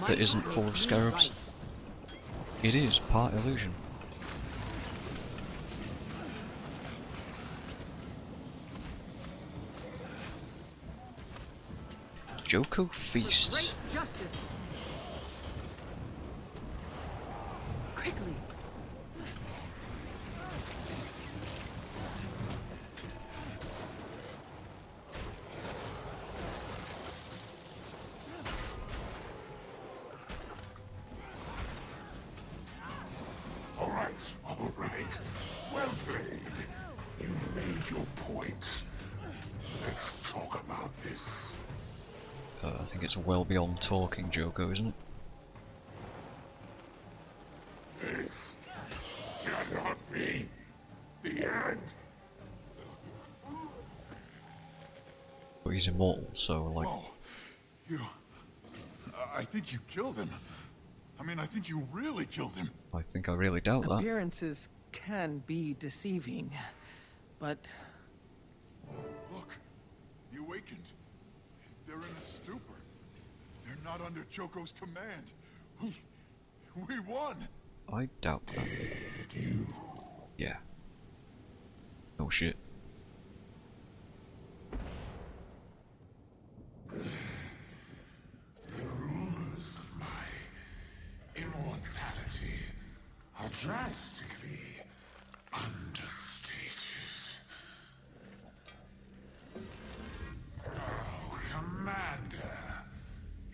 that isn't full of scarabs. It is part illusion. Joko feasts. Quickly. All right. Well played. You've made your point. Let's talk about this. I think it's well beyond talking, Joko, isn't it? This cannot be the end. But he's immortal, so like... Whoa. I think you killed him. I mean, I think you really killed him. I think I really doubt that. Appearances can be deceiving, but... Look, the awakened. They're in a stupor. They're not under Joko's command. We won. I doubt that. Did you? Yeah. Oh shit. The rumors of my immortality are drastically understated. Oh, Commander,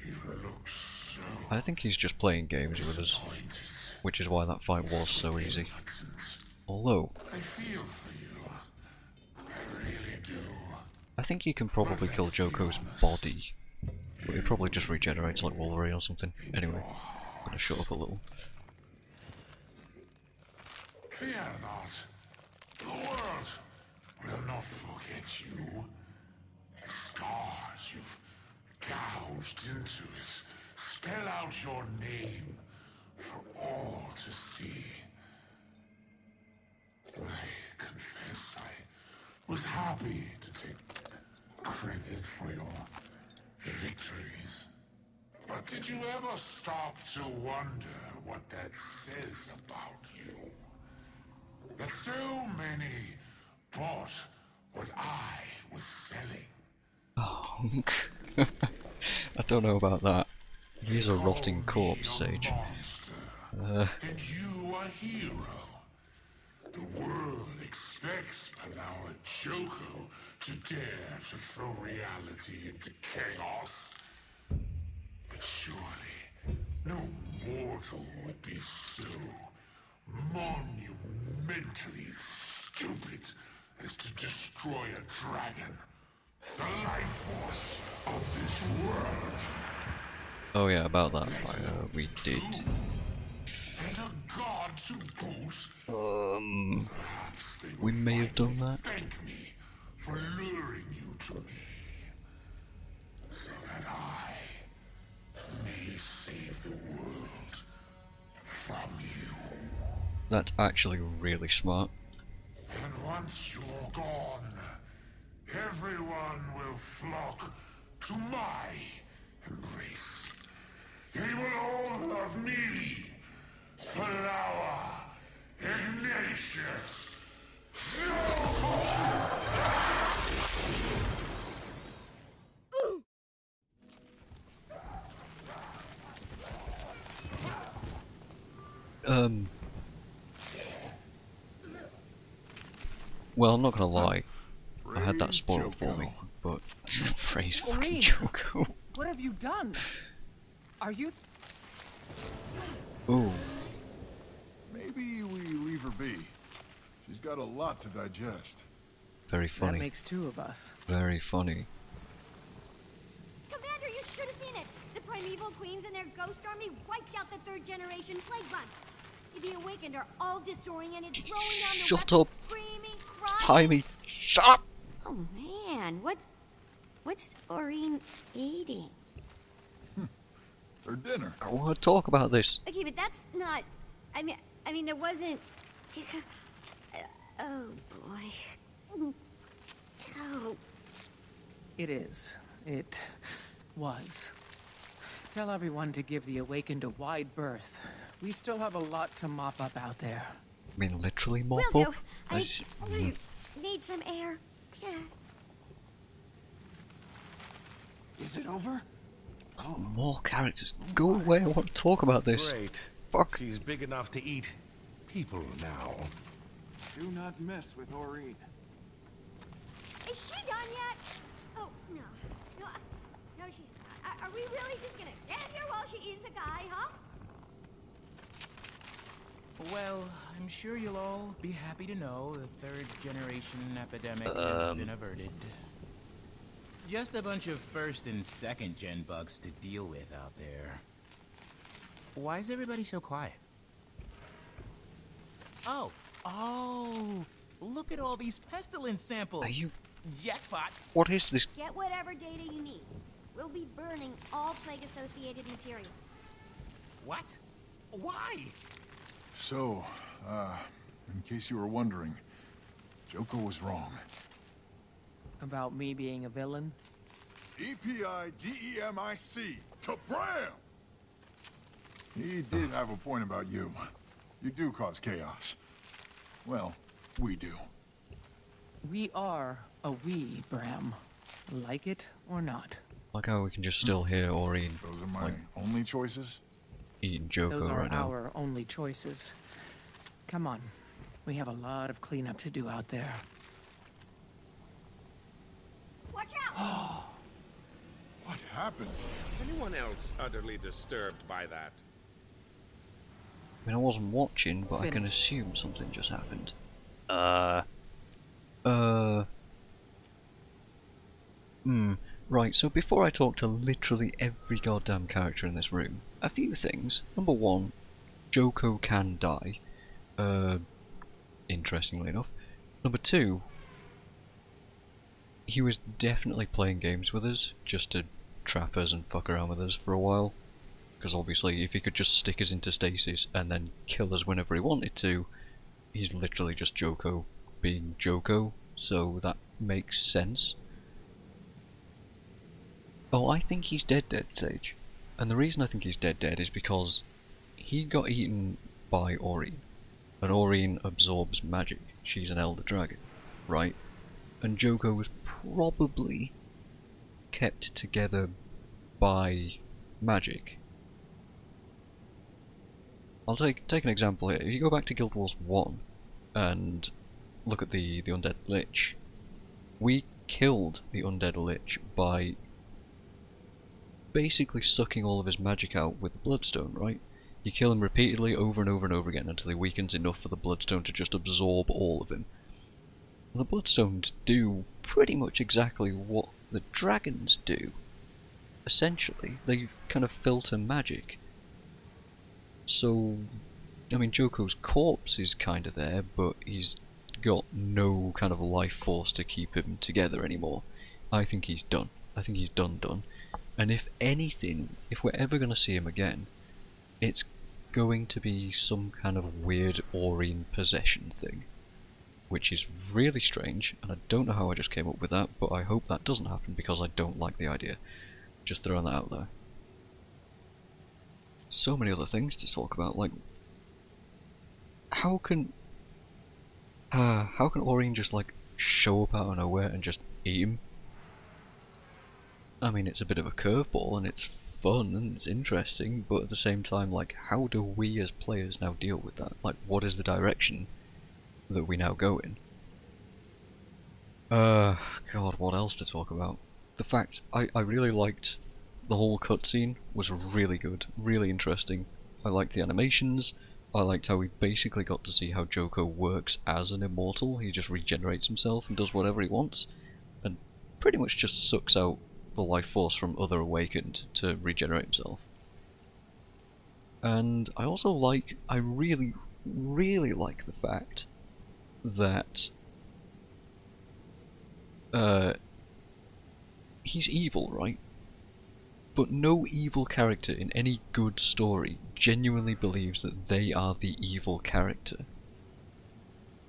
you look so I think he's just playing games with us, disappointed. which is why that fight was so easy. Impotent. Although, I feel for you. I really do. I think he can probably kill Joko's body, but he probably just regenerates like Wolverine or something. Anyway, I'm gonna shut up a little. Fear not. The world will not forget you. The scars you've gouged into it spell out your name for all to see. I confess I was happy to take credit for your victories. But did you ever stop to wonder what that says about you? That so many bought what I was selling. Oh, I don't know about that. He's a rotting corpse, Sage. Monster, and you a hero. The world expects Palawa Joko to dare to throw reality into chaos. But surely, no mortal would be so monumentally stupid as to destroy a dragon, the life force of this world. Oh yeah, about that fight, we did. And a god to boot. Perhaps they We will may have done finally that. Thank me for luring you to me, so that I may save the world from you. That's actually really smart. And once you're gone, everyone will flock to my embrace. They will all love me, Palawa Ignatius. Well, I'm not gonna lie. I had that spoiled for me, but praise fucking Maureen. Joko. What have you done? Are you... Ooh, Maybe we leave her be. She's got a lot to digest. very That funny. makes two of us. Very funny. Commander, you should have seen it! The primeval queens and their ghost army wiped out the third generation plague bugs. The awakened are all disoriented, throwing down the Shut weapons, up. screaming, It's crying. timey. Shut up! Oh man, what's Aureen eating? Her dinner. I want to talk about this. Okay, but that's not. I mean, there wasn't. Oh boy. Oh. It is. It was. Tell everyone to give the Awakened a wide berth. We still have a lot to mop up out there. I mean, literally mop Will up? do. I need some air. Yeah. Is it over? More characters. Go away, I want to talk about this. Great. Fuck. She's big enough to eat people now. Do not mess with Aureen. Is she done yet? Oh, no. No, no, she's not. Are we really just gonna stand here while she eats the guy, huh? Well, I'm sure you'll all be happy to know the third generation epidemic has been averted. Just a bunch of first and second gen bugs to deal with out there. Why is everybody so quiet? Oh, look at all these pestilence samples. Are you... Jackpot. What is this? Get whatever data you need. We'll be burning all plague-associated materials. What? Why? So, in case you were wondering, Joko was wrong. About me being a villain? E-P-I-D-E-M-I-C. Kabram! He did have a point about you. You do cause chaos. Well, we do. We are a we, Bram. Like it or not. Like how we can just still hear Aureen Those are my only choices. eating Joko Those are right now. our only choices. Come on. We have a lot of cleanup to do out there. Watch out! What happened? Anyone else utterly disturbed by that? I mean, I wasn't watching, but I can Finish. assume something just happened. Right, so before I talk to literally every goddamn character in this room, a few things. Number one, Joko can die. Interestingly enough. Number two, he was definitely playing games with us, just to trap us and fuck around with us for a while. Because obviously, if he could just stick us into stasis and then kill us whenever he wanted to, he's literally just Joko being Joko, so that makes sense. Oh, I think he's dead, Sage. And the reason I think he's dead is because he got eaten by Aureen. And Aureen absorbs magic. She's an Elder Dragon, right? And Joko was probably kept together by magic. I'll take an example here. If you go back to Guild Wars 1 and look at the Undead Lich, we killed the Undead Lich by basically sucking all of his magic out with the Bloodstone, right? You kill him repeatedly over and over and over again until he weakens enough for the Bloodstone to just absorb all of him. And the Bloodstones do pretty much exactly what the dragons do. Essentially, they kind of filter magic. So, I mean, Joko's corpse is kind of there, but he's got no kind of life force to keep him together anymore. I think he's done. I think he's done. And if anything, if we're ever going to see him again, it's going to be some kind of weird Aureen possession thing. Which is really strange, and I don't know how I just came up with that, but I hope that doesn't happen because I don't like the idea. Just throwing that out there. So many other things to talk about, like how can Aureen just like show up out of nowhere and just eat him? I mean, it's a bit of a curveball and it's fun and it's interesting, but at the same time, like, how do we as players now deal with that? Like, what is the direction that we now go in? God, what else to talk about? The fact, I really liked the whole cutscene, was really good, really interesting. I liked the animations, I liked how we basically got to see how Joko works as an immortal. He just regenerates himself and does whatever he wants, and pretty much just sucks out the life force from other Awakened to regenerate himself. And I also like, I really like the fact that he's evil, right? But no evil character in any good story genuinely believes that they are the evil character.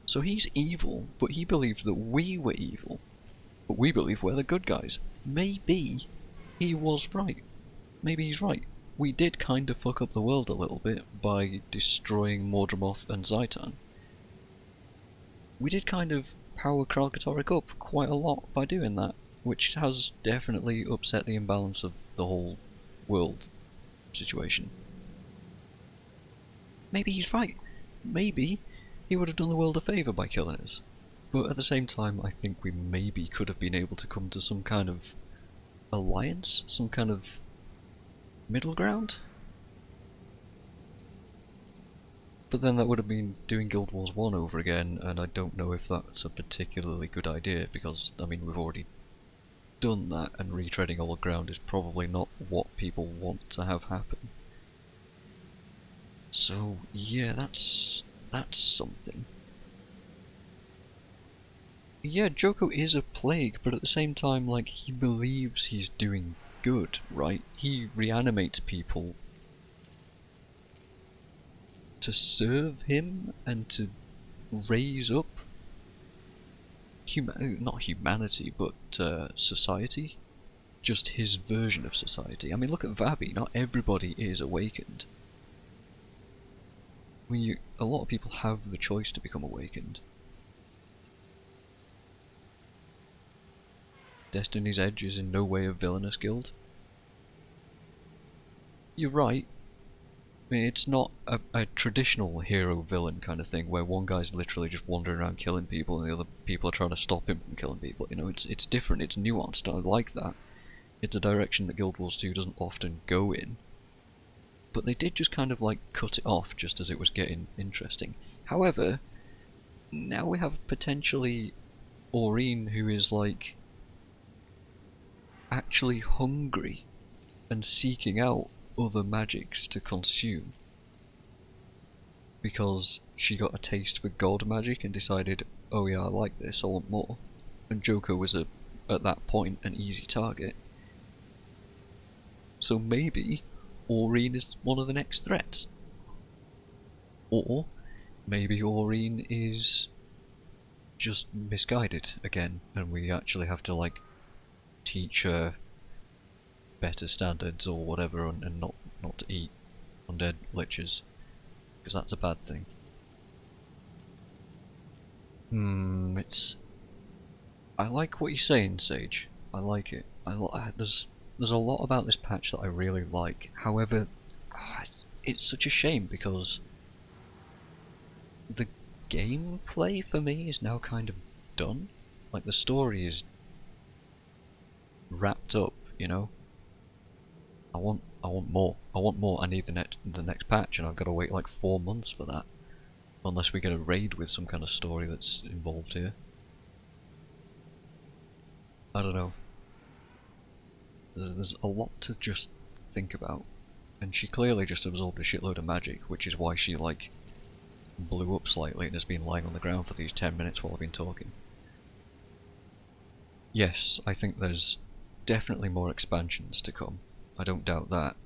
So he's evil, but he believes that we were evil. But we believe we're the good guys. Maybe he was right. Maybe he's right. we did kind of fuck up the world a little bit by destroying Mordramoth and Zaitan. We did kind of power Kralkatorrik up quite a lot by doing that, which has definitely upset the imbalance of the whole world situation. Maybe he's right. Maybe he would have done the world a favour by killing us. But at the same time, I think we maybe could have been able to come to some kind of alliance, some kind of middle ground. But then that would have been doing Guild Wars 1 over again, and I don't know if that's a particularly good idea, because, I mean, we've already done that, and retreading old ground is probably not what people want to have happen. So, yeah, that's something. Yeah, Joko is a plague, but at the same time, like, he believes he's doing good, right? He reanimates people to serve him and to raise up not humanity, but society. Just his version of society. I mean, look at Vabi, not everybody is awakened. I mean, a lot of people have the choice to become awakened. Destiny's Edge is in no way a villainous guild. You're right. I mean, it's not a traditional hero-villain kind of thing, where one guy's literally just wandering around killing people and the other people are trying to stop him from killing people. You know, it's different, it's nuanced, I like that. It's a direction that Guild Wars 2 doesn't often go in. But they did just kind of like cut it off just as it was getting interesting. However, now we have potentially Aurene, who is like actually hungry and seeking out other magics to consume, because she got a taste for god magic and decided, oh yeah, I like this, I want more. And Joko was at that point an easy target. So maybe Aurene is one of the next threats. Or maybe Aurene is just misguided again, and we actually have to like teach her better standards or whatever, and not to eat undead liches, because that's a bad thing. I like what you're saying, Sage. I like it. There's a lot about this patch that I really like. However, it's such a shame because the gameplay for me is now kind of done. Like, the story is wrapped up, you know? I want more. I want more. I need the next patch, and I've got to wait like 4 months for that. Unless we get a raid with some kind of story that's involved here. I don't know. There's a lot to just think about. And she clearly just absorbed a shitload of magic, which is why she, like, blew up slightly and has been lying on the ground for these 10 minutes while I've been talking. Yes, I think there's definitely more expansions to come. I don't doubt that.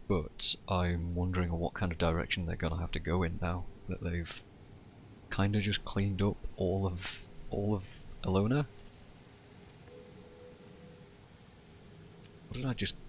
But I'm wondering what kind of direction they're gonna have to go in now that they've kind of just cleaned up all of Elona. What did I just get?